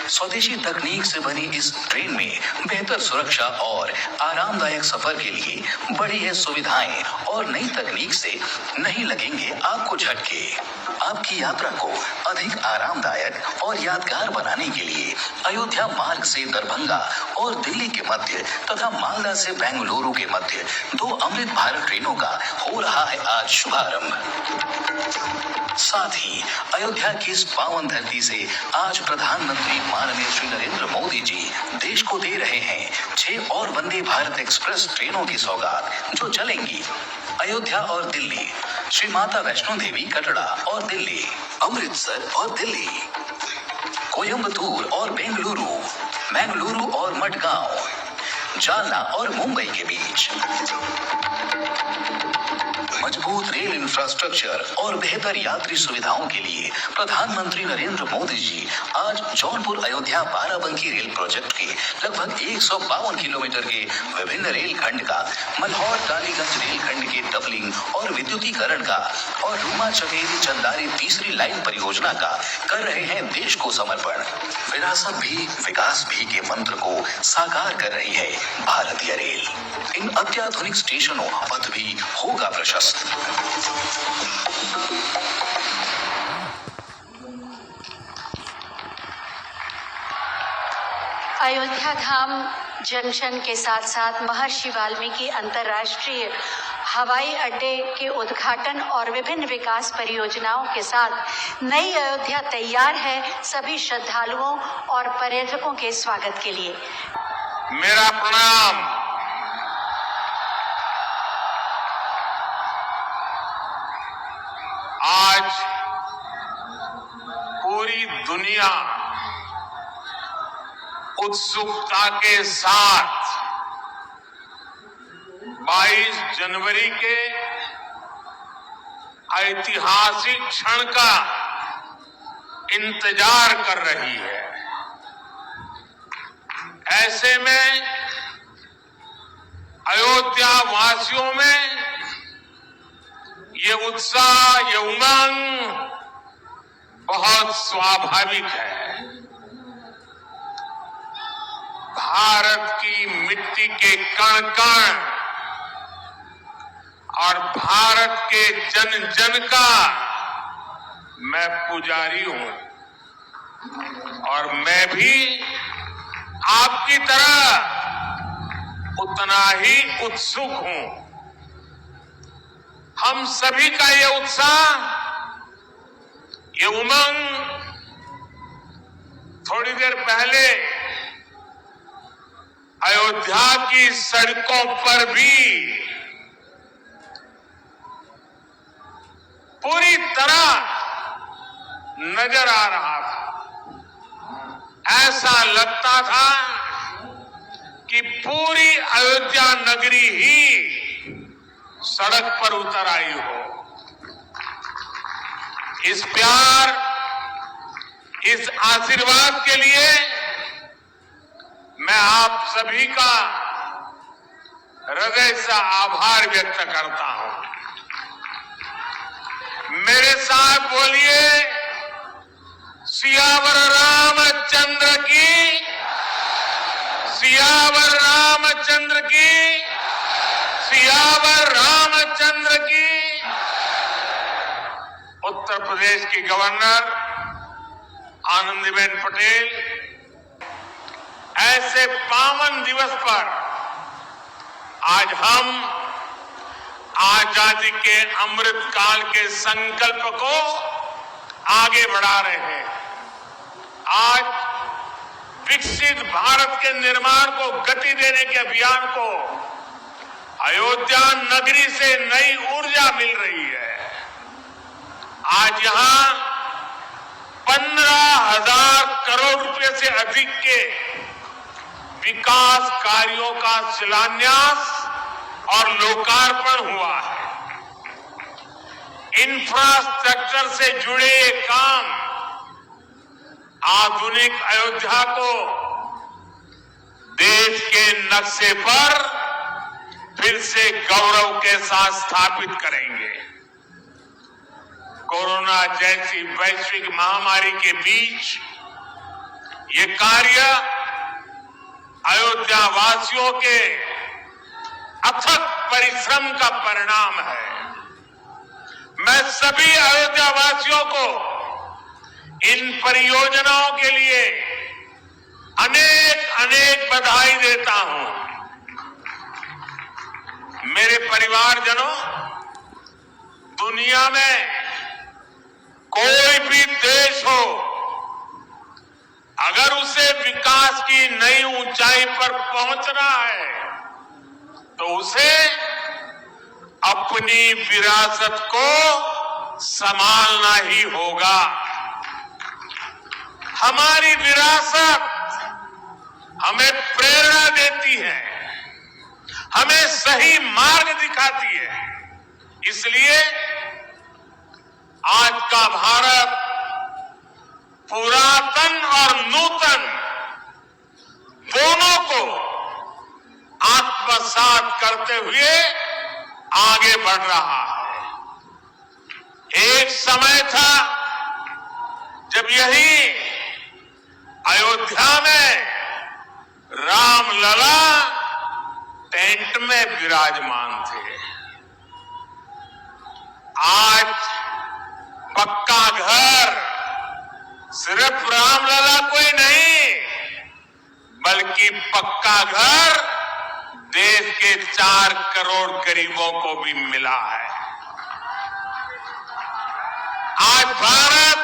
स्वदेशी तकनीक से बनी इस ट्रेन में बेहतर सुरक्षा और आरामदायक सफर के लिए बड़ी है सुविधाएं और नई तकनीक से नहीं लगेंगे आपको झटके। आपकी यात्रा को अधिक आरामदायक और यादगार बनाने के लिए अयोध्या मार्ग से दरभंगा और दिल्ली के मध्य तथा मालदा से बेंगलुरु के मध्य 2 अमृत भारत ट्रेनों का हो रहा है आज शुभारंभ। साथ ही अयोध्या की इस पावन धरती से आज प्रधानमंत्री माननीय श्री नरेंद्र मोदी जी देश को दे रहे हैं 6 और वंदे भारत एक्सप्रेस ट्रेनों की सौगात, जो चलेंगी अयोध्या और दिल्ली, श्री माता वैष्णो देवी कटरा और दिल्ली, अमृतसर और दिल्ली, कोयम्बतूर और बेंगलुरु, मैंगलुरु और मडगांव, जालना और मुंबई के बीच। मजबूत रेल इंफ्रास्ट्रक्चर और बेहतर यात्री सुविधाओं के लिए प्रधानमंत्री नरेंद्र मोदी जी आज जौनपुर अयोध्या बाराबंकी रेल प्रोजेक्ट के लगभग 152 किलोमीटर के विभिन्न रेल खंड का, मल्हौर टालीगंज रेल खंड के डबलिंग और विद्युतीकरण का और रूमा चकेरी चंदारी तीसरी लाइन परियोजना का कर रहे हैं देश को समर्पण। विरासत भी विकास भी के मंत्र को साकार कर रही है भारतीय रेल। इन अत्याधुनिक स्टेशनों पथ भी होगा प्रशस्त। अयोध्या धाम जंक्शन के साथ साथ महर्षि वाल्मीकि अंतर्राष्ट्रीय हवाई अड्डे के उद्घाटन और विभिन्न विकास परियोजनाओं के साथ नई अयोध्या तैयार है सभी श्रद्धालुओं और पर्यटकों के स्वागत के लिए। मेरा प्रणाम। आज पूरी दुनिया उत्सुकता के साथ 22 जनवरी के ऐतिहासिक क्षण का इंतजार कर रही है। ऐसे में अयोध्या वासियों में ये उत्साह, ये उमंग बहुत स्वाभाविक है। भारत की मिट्टी के कण कण और भारत के जन जन का मैं पुजारी हूं और मैं भी आपकी तरह उतना ही उत्सुक हूं। हम सभी का ये उत्साह, ये उमंग थोड़ी देर पहले अयोध्या की सड़कों पर भी पूरी तरह नजर आ रहा था। ऐसा लगता था कि पूरी अयोध्या नगरी ही सड़क पर उतर आई हो। इस प्यार, इस आशीर्वाद के लिए मैं आप सभी का हृदय से आभार व्यक्त करता हूं। मेरे साथ बोलिए, सियावर रामचंद्र की, सियावर रामचंद्र की, सियावर रामचंद्र की। उत्तर प्रदेश की गवर्नर आनंदीबेन पटेल ऐसे पावन दिवस पर आज हम आजादी के अमृत काल के संकल्प को आगे बढ़ा रहे हैं। आज विकसित भारत के निर्माण को गति देने के अभियान को अयोध्या नगरी से नई ऊर्जा मिल रही है। आज यहां 15,000 करोड़ रुपए से अधिक के विकास कार्यों का शिलान्यास और लोकार्पण हुआ है। इंफ्रास्ट्रक्चर से जुड़े ये काम आधुनिक अयोध्या को देश के नक्शे पर फिर से गौरव के साथ स्थापित करेंगे। कोरोना जैसी वैश्विक महामारी के बीच ये कार्य अयोध्या वासियों के अथक परिश्रम का परिणाम है। मैं सभी अयोध्या वासियों को इन परियोजनाओं के लिए अनेक अनेक बधाई देता हूं। मेरे परिवारजनों, दुनिया में कोई भी देश हो, अगर उसे विकास की नई ऊंचाई पर पहुंचना है तो उसे अपनी विरासत को संभालना ही होगा। हमारी विरासत हमें प्रेरणा देती है, हमें सही मार्ग दिखाती है। इसलिए आज का भारत पुरातन और नूतन दोनों को आत्मसात करते हुए आगे बढ़ रहा है। एक समय था जब यही अयोध्या में रामलला टेंट में विराजमान थे। आज पक्का घर सिर्फ रामलला कोई नहीं, बल्कि पक्का घर देश के 4 करोड़ गरीबों को भी मिला है। आज भारत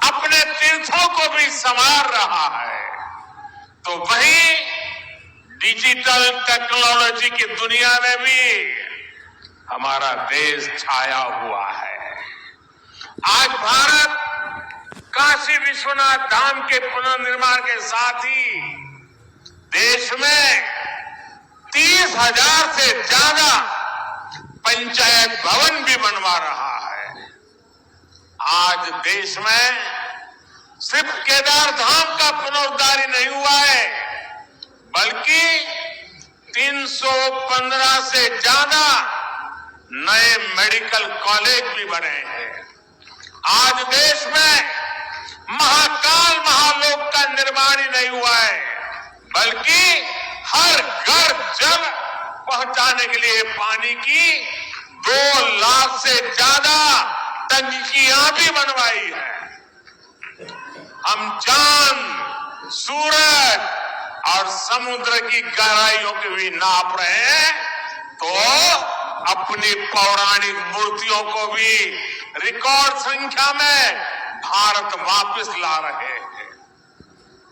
अपने तीर्थों को भी संवार रहा है, तो वहीं डिजिटल टेक्नोलॉजी की दुनिया में भी हमारा देश छाया हुआ है। आज भारत काशी विश्वनाथ धाम के पुनर्निर्माण के साथ ही देश में 30,000 से ज्यादा पंचायत भवन भी बनवा रहा है। आज देश में सिर्फ केदार धाम का पुनरुद्धार ही नहीं हुआ है, बल्कि 315 से ज्यादा नए मेडिकल कॉलेज भी बने हैं। आज देश में महाकाल महालोक का निर्माण ही नहीं हुआ है, बल्कि हर घर जल पहुंचाने के लिए पानी की 2 लाख से ज्यादा टंकियां भी बनवाई है। हम चांद, सूरज और समुद्र की गहराइयों को भी नाप रहे हैं, तो अपनी पौराणिक मूर्तियों को भी रिकॉर्ड संख्या में भारत वापस ला रहे हैं।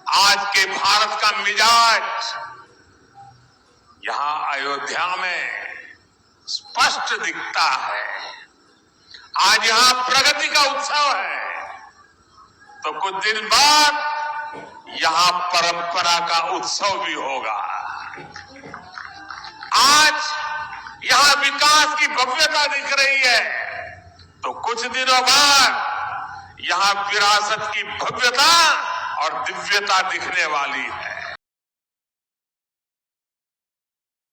आज के भारत का मिजाज यहां अयोध्या में स्पष्ट दिखता है। आज यहां प्रगति का उत्सव है, तो कुछ दिन बाद यहां परंपरा का उत्सव भी होगा। आज यहां विकास की भव्यता दिख रही है, तो कुछ दिनों बाद यहां विरासत की भव्यता और दिव्यता दिखने वाली है।